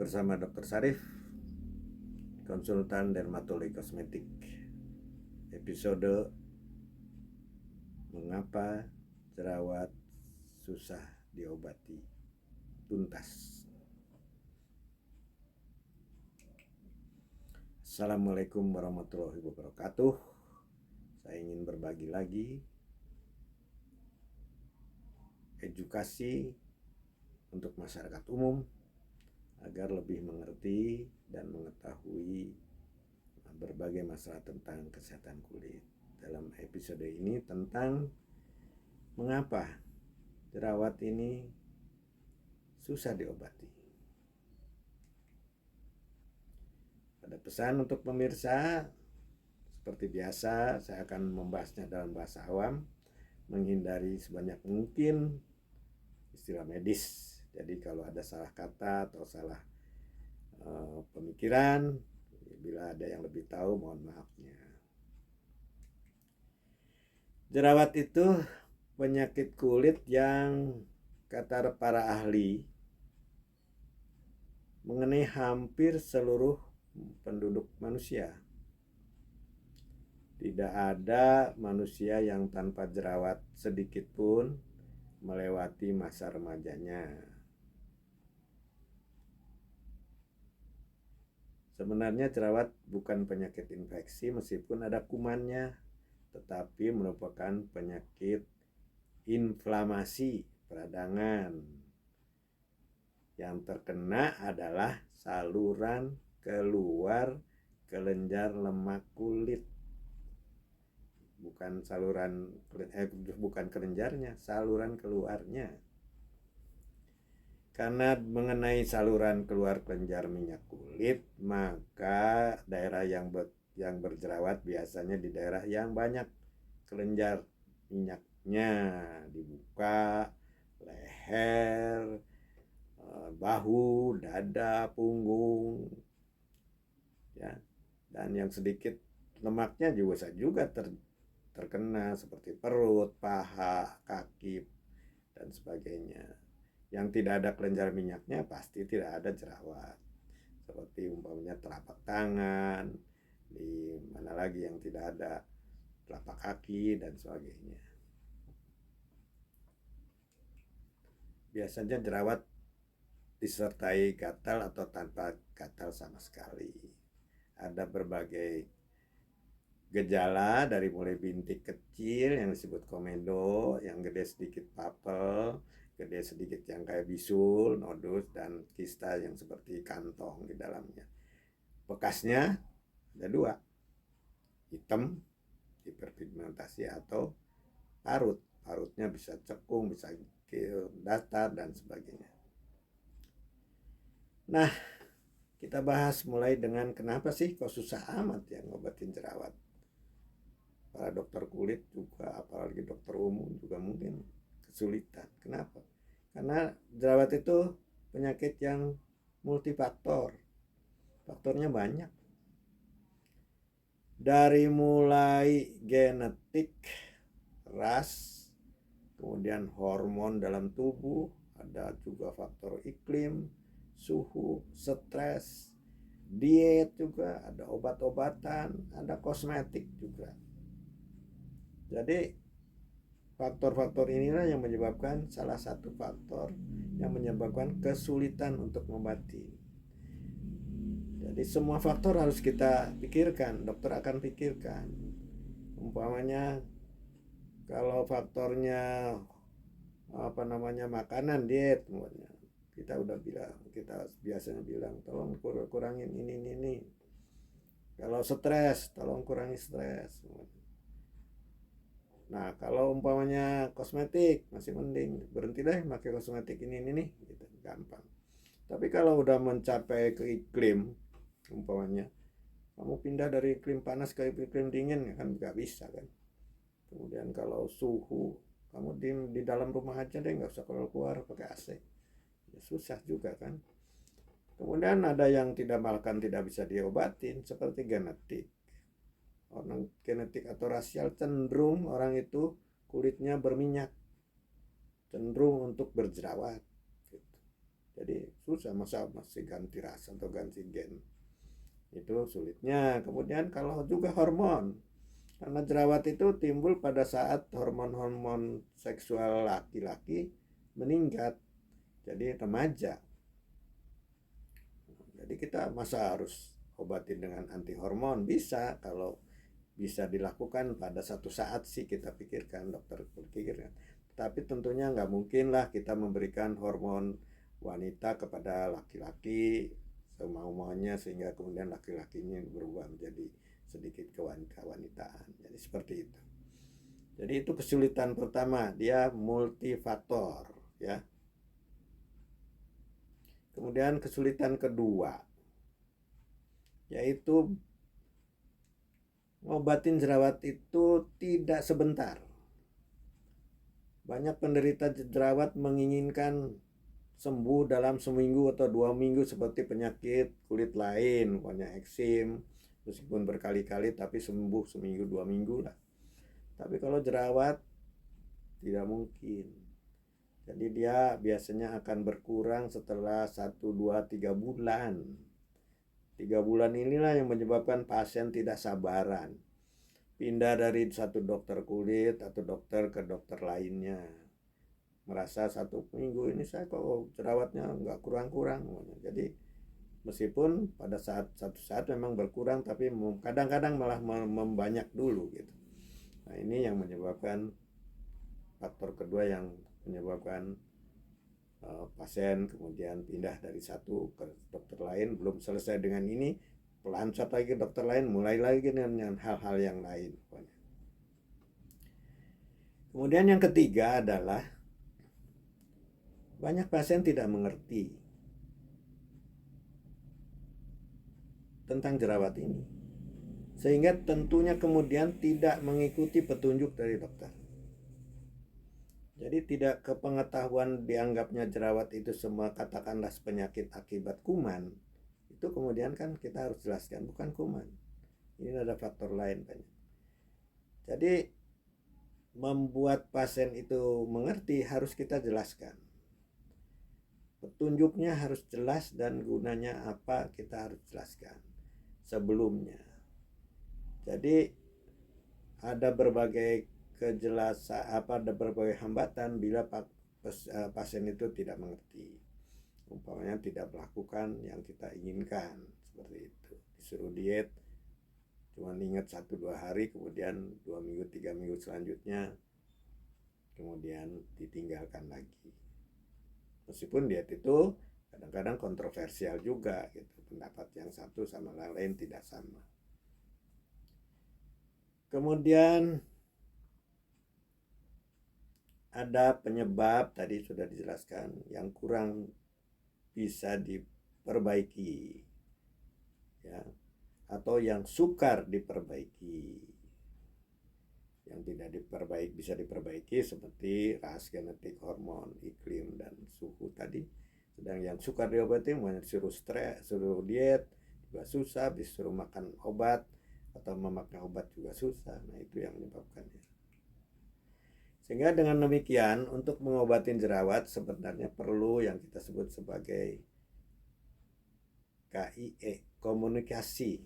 bersama Dr. Sarif, konsultan dermatologi kosmetik. Episode mengapa jerawat susah diobati tuntas. Assalamualaikum warahmatullahi wabarakatuh. Saya ingin berbagi lagi edukasi untuk masyarakat umum agar lebih mengerti dan mengetahui berbagai masalah tentang kesehatan kulit. Dalam episode ini tentang mengapa jerawat ini susah diobati. Ada pesan untuk pemirsa, seperti biasa saya akan membahasnya dalam bahasa awam, menghindari sebanyak mungkin istilah medis. Jadi kalau ada salah kata atau salah pemikiran, bila ada yang lebih tahu mohon maafnya. Jerawat itu penyakit kulit yang kata para ahli mengenai hampir seluruh penduduk manusia. Tidak ada manusia yang tanpa jerawat sedikit pun melewati masa remajanya. Sebenarnya jerawat bukan penyakit infeksi meskipun ada kumannya, tetapi merupakan penyakit inflamasi peradangan. Yang terkena adalah saluran keluar kelenjar lemak kulit. Bukan kelenjarnya, saluran keluarnya. Karena mengenai saluran keluar kelenjar minyak kulit, maka daerah yang berjerawat biasanya di daerah yang banyak kelenjar minyaknya, dibuka, leher, bahu, dada, punggung, ya. Dan yang sedikit lemaknya juga terkena seperti perut, paha, kaki, dan sebagainya. Yang tidak ada kelenjar minyaknya pasti tidak ada jerawat. Seperti umpamanya telapak tangan, di mana lagi yang tidak ada telapak kaki dan sebagainya. Biasanya jerawat disertai gatal atau tanpa gatal sama sekali. Ada berbagai gejala dari mulai bintik kecil yang disebut komedo, yang gede sedikit papel, gede sedikit yang kayak bisul, nodus, dan kista yang seperti kantong di dalamnya. Bekasnya ada dua, hitam, hiperpigmentasi, atau parut. Parutnya bisa cekung, bisa datar, dan sebagainya. Nah, kita bahas mulai dengan kenapa sih kok susah amat ya ngobatin jerawat. Para dokter kulit juga, apalagi dokter umum juga mungkin kesulitan. Kenapa? Karena jerawat itu penyakit yang multifaktor. Faktornya banyak. Dari mulai genetik, ras, kemudian hormon dalam tubuh, ada juga faktor iklim, suhu, stres, diet juga, ada obat-obatan, ada kosmetik juga. Jadi faktor-faktor inilah yang menyebabkan, salah satu faktor yang menyebabkan kesulitan untuk mengobati. Jadi semua faktor harus kita pikirkan, dokter akan pikirkan. Umpamanya kalau faktornya makanan, diet, kita biasanya bilang tolong kurangin ini. Kalau stres, tolong kurangi stres. Nah, kalau umpamanya kosmetik masih mending, berhenti deh pakai kosmetik ini nih, gitu, gampang. Tapi kalau udah mencapai ke iklim, umpamanya kamu pindah dari iklim panas ke iklim dingin, kan nggak bisa kan. Kemudian kalau suhu, kamu di dalam rumah aja deh, nggak usah keluar pakai AC. Ya, susah juga kan. Kemudian ada yang tidak bisa diobatin, seperti genetik. Orang genetik atau rasial cenderung orang itu kulitnya berminyak, cenderung untuk berjerawat gitu. Jadi susah, masa masih ganti ras atau ganti gen, itu sulitnya. Kemudian kalau juga hormon, karena jerawat itu timbul pada saat hormon-hormon seksual laki-laki meningkat, jadi remaja. Jadi kita masa harus obatin dengan anti hormon? Bisa, kalau bisa dilakukan pada satu saat sih kita pikirkan, dokter pikirkan. Tapi tentunya nggak mungkin lah kita memberikan hormon wanita kepada laki-laki semau-maunya sehingga kemudian laki-lakinya berubah menjadi sedikit kewanitaan. Jadi seperti itu. Jadi itu kesulitan pertama, dia multifaktor ya. Kemudian kesulitan kedua yaitu ngobatin jerawat itu tidak sebentar. Banyak penderita jerawat menginginkan sembuh dalam seminggu atau 2 minggu seperti penyakit kulit lain, banyak eksim, meskipun berkali-kali tapi sembuh seminggu 2 minggu lah. Tapi kalau jerawat tidak mungkin. Jadi dia biasanya akan berkurang setelah 1, 2, 3 bulan. 3 bulan inilah yang menyebabkan pasien tidak sabaran, pindah dari satu dokter kulit atau dokter ke dokter lainnya. Merasa 1 minggu ini saya kok jerawatnya nggak kurang-kurang. Jadi meskipun pada satu saat memang berkurang, tapi kadang-kadang malah membanyak dulu gitu. Nah ini yang menyebabkan faktor kedua yang menyebabkan pasien kemudian pindah dari satu ke dokter lain. Belum selesai dengan ini, peluncat lagi ke dokter lain, mulai lagi dengan hal-hal yang lain. Kemudian yang ketiga adalah banyak pasien tidak mengerti tentang jerawat ini, sehingga tentunya kemudian tidak mengikuti petunjuk dari dokter. Jadi tidak kepengetahuan dianggapnya jerawat itu semua katakanlah penyakit akibat kuman. Itu kemudian kan kita harus jelaskan bukan kuman. Ini ada faktor lain banyak. Jadi membuat pasien itu mengerti harus kita jelaskan. Petunjuknya harus jelas dan gunanya apa kita harus jelaskan sebelumnya. Jadi ada berbagai kejelasan ada berbagai hambatan bila pasien itu tidak mengerti, umpamanya tidak melakukan yang kita inginkan, seperti itu. Disuruh diet cuma ingat 1-2 hari, kemudian 2 minggu 3 minggu selanjutnya kemudian ditinggalkan lagi. Meskipun diet itu kadang-kadang kontroversial juga gitu, pendapat yang satu sama yang lain tidak sama. Kemudian ada penyebab tadi sudah dijelaskan yang kurang bisa diperbaiki ya, atau yang sukar diperbaiki. Yang tidak bisa diperbaiki seperti ras, genetik, hormon, iklim, dan suhu tadi. Sedang yang sukar diobati, mau disuruh stres, suruh diet juga susah, disuruh makan obat atau memakan obat juga susah. Nah itu yang menyebabkannya. Sehingga dengan demikian untuk mengobati jerawat sebenarnya perlu yang kita sebut sebagai KIE, komunikasi.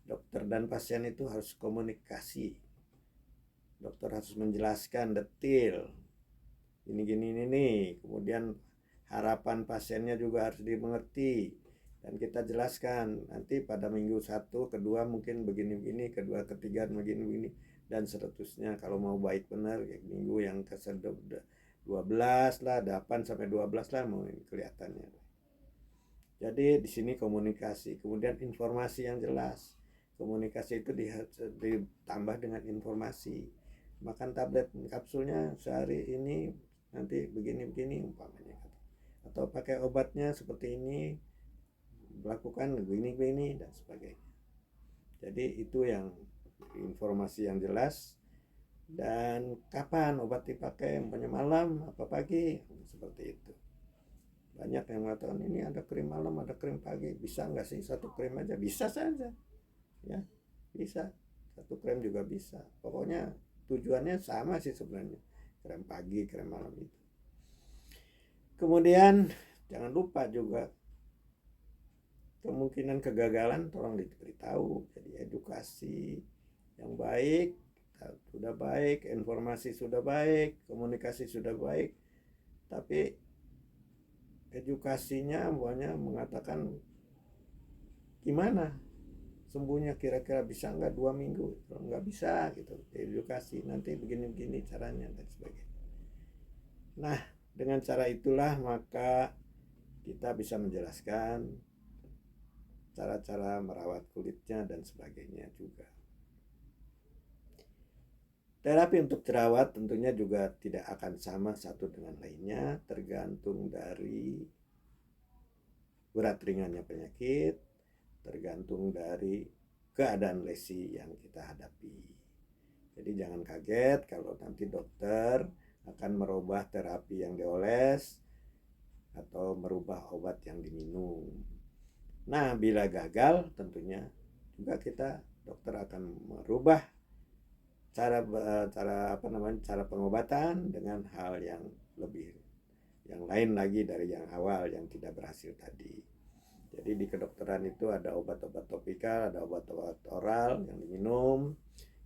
Dokter dan pasien itu harus komunikasi. Dokter harus menjelaskan detail. Ini. Kemudian harapan pasiennya juga harus dimengerti. Dan kita jelaskan nanti pada minggu 1, kedua mungkin begini-begini, kedua, ketiga begini-begini. Dan seterusnya kalau mau baik benar minggu yang ke-12 lah, 8-12 lah mau kelihatannya. Jadi di sini komunikasi, kemudian informasi yang jelas. Komunikasi itu ditambah dengan informasi. Makan tablet kapsulnya sehari ini nanti begini-begini umpamanya, atau pakai obatnya seperti ini, lakukan begini-begini dan sebagainya. Jadi itu yang informasi yang jelas, dan kapan obat dipakai, umpamanya malam apa pagi, seperti itu. Banyak yang mengatakan ini ada krim malam, ada krim pagi, bisa nggak sih satu krim aja? Bisa saja ya, bisa satu krim juga bisa, pokoknya tujuannya sama sih sebenarnya, krim pagi, krim malam itu. Kemudian jangan lupa juga kemungkinan kegagalan tolong diberitahu. Jadi edukasi yang baik, sudah baik, informasi sudah baik, komunikasi sudah baik, tapi edukasinya banyak mengatakan gimana sembuhnya, kira-kira bisa nggak 2 minggu, kalau nggak bisa gitu edukasi nanti begini-begini caranya dan sebagainya. Nah, dengan cara itulah maka kita bisa menjelaskan cara-cara merawat kulitnya dan sebagainya juga. Terapi untuk jerawat tentunya juga tidak akan sama satu dengan lainnya, tergantung dari berat ringannya penyakit, tergantung dari keadaan lesi yang kita hadapi. Jadi jangan kaget kalau nanti dokter akan merubah terapi yang dioles atau merubah obat yang diminum. Nah, bila gagal tentunya juga dokter akan merubah cara pengobatan dengan hal yang lain lagi dari yang awal yang tidak berhasil tadi. Jadi di kedokteran itu ada obat-obat topikal, ada obat-obat oral yang diminum,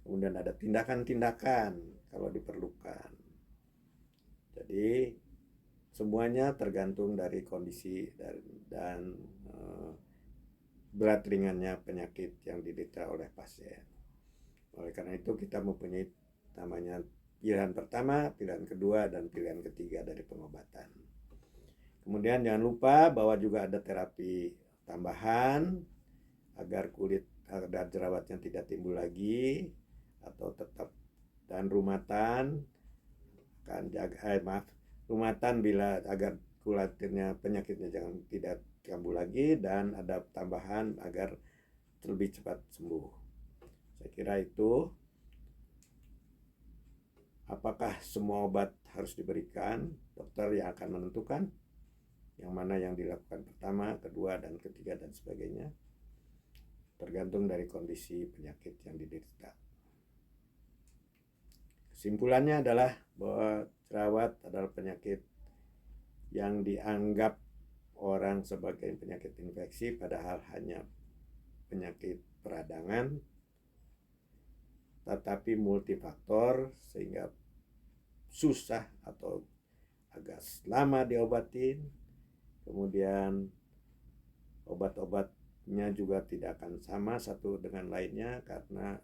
kemudian ada tindakan-tindakan kalau diperlukan. Jadi semuanya tergantung dari kondisi dan berat ringannya penyakit yang diderita oleh pasien. Oleh karena itu kita mempunyai namanya pilihan pertama, pilihan kedua, dan pilihan ketiga dari pengobatan. Kemudian jangan lupa bahwa juga ada terapi tambahan agar jerawatnya tidak timbul lagi atau tetap, dan rumatan bila agar penyakitnya tidak kambuh lagi, dan ada tambahan agar lebih cepat sembuh. Saya kira itu. Apakah semua obat harus diberikan? Dokter yang akan menentukan yang mana yang dilakukan pertama, kedua, dan ketiga, dan sebagainya. Tergantung dari kondisi penyakit yang diderita. Kesimpulannya adalah bahwa jerawat adalah penyakit yang dianggap orang sebagai penyakit infeksi, padahal hanya penyakit peradangan, tetapi multifaktor sehingga susah atau agak lama diobatin. Kemudian obat-obatnya juga tidak akan sama satu dengan lainnya karena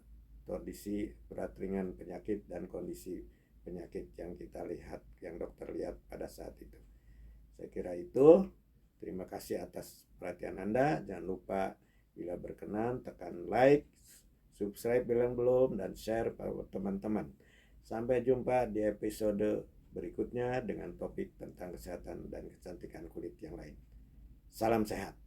kondisi berat ringan penyakit dan kondisi penyakit yang kita lihat, yang dokter lihat pada saat itu. Saya kira itu. Terima kasih atas perhatian Anda. Jangan lupa bila berkenan tekan like, subscribe bila belum, dan share pada teman-teman. Sampai jumpa di episode berikutnya dengan topik tentang kesehatan dan kecantikan kulit yang lain. Salam sehat.